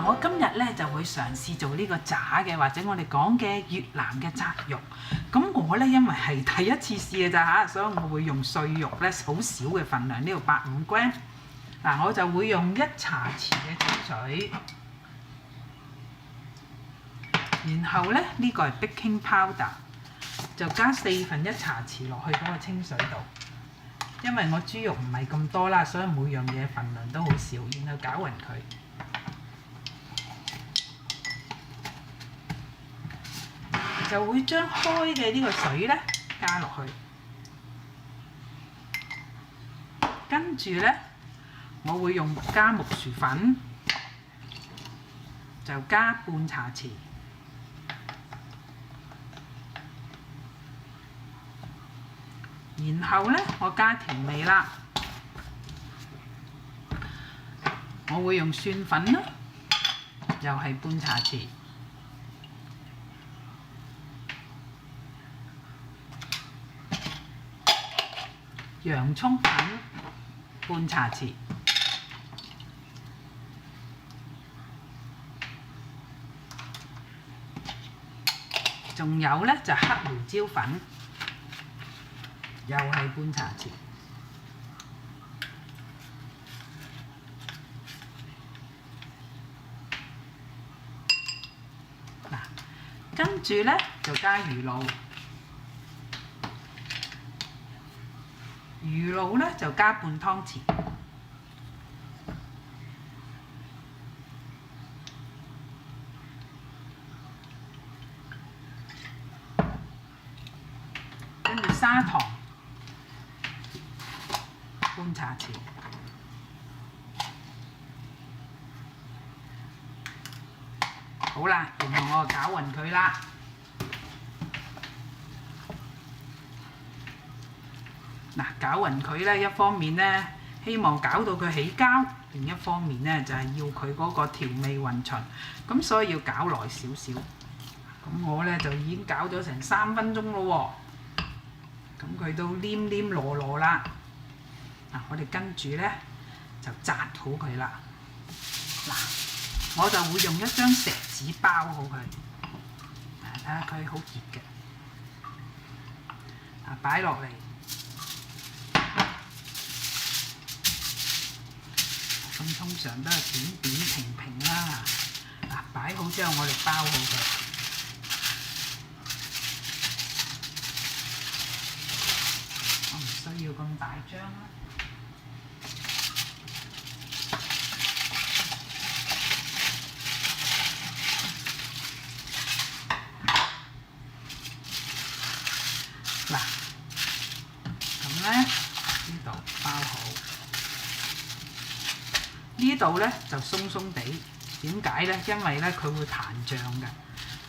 我今日咧就會嘗試做呢個炸嘅，或者我哋講嘅越南嘅炸肉。咁我咧因為係第一次試嘅咋嚇，所以我會用碎肉咧好少嘅份量，呢度85 gram。嗱，我就會用1茶匙嘅清水，然後咧呢個係 baking powder， 就加1/4茶匙落去嗰個清水度。因為我豬肉唔係咁多啦，所以每樣嘢份量都好少，然後攪勻佢。就會將開嘅呢個水咧加落去，跟住咧我會加木薯粉，就加半茶匙，然後咧我加調味啦，我會用蒜粉啦，又係半茶匙。洋葱粉半茶匙，仲有咧就黑胡椒粉，又係半茶匙。嗱，跟住咧就加魚露。魚露咧就加半湯匙，跟住砂糖半茶匙，好啦，然後我就攪勻佢啦。嗱，攪勻佢咧，一方面咧希望攪到佢起膠，另一方面咧就係要佢嗰個調味勻勻，咁所以要攪耐少少。咁我咧就已經攪咗成3分鐘咯喎，咁佢都黏黏糯糯啦。嗱，我哋跟住咧就紮好佢啦。嗱，我就會用一張錫紙包好佢。睇下佢好熱嘅，擺落嚟。咁通常都係扁扁平平啦。嗱，擺好之後，我哋包好佢。我唔需要咁大張啦。嗱，咁咧呢度包好。呢度咧就鬆鬆地，點解咧？因為咧佢會彈醬嘅。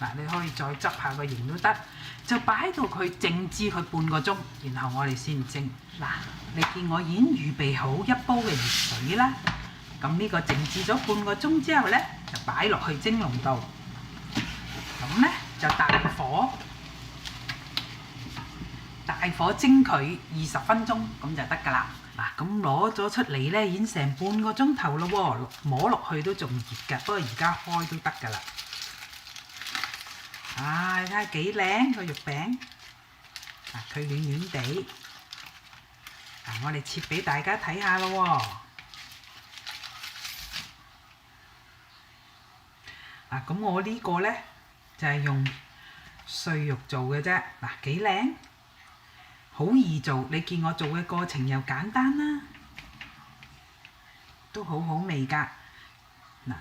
嗱，你可以再執下個型都得，就擺到佢靜置佢半個鐘，然後我哋先蒸。嗱，你見我已經預備好1煲嘅熱水啦。咁呢個靜置咗半個鐘之後咧，就擺落去蒸籠度。咁咧就大火蒸佢20分鐘，咁就得㗎啦。嗱，咁攞咗出嚟咧，已經成半個鐘頭咯喎，摸落去都仲熱㗎，不過而家開都得㗎啦。你睇下幾靚個肉餅，佢軟軟地。我哋切俾大家睇下咯喎。咁我呢個咧就係用碎肉做嘅啫。嗱，幾靚。好易做，你見我做嘅過程又簡單啦，都好好味㗎。嗱，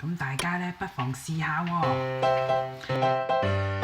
咁大家咧不妨試下喎。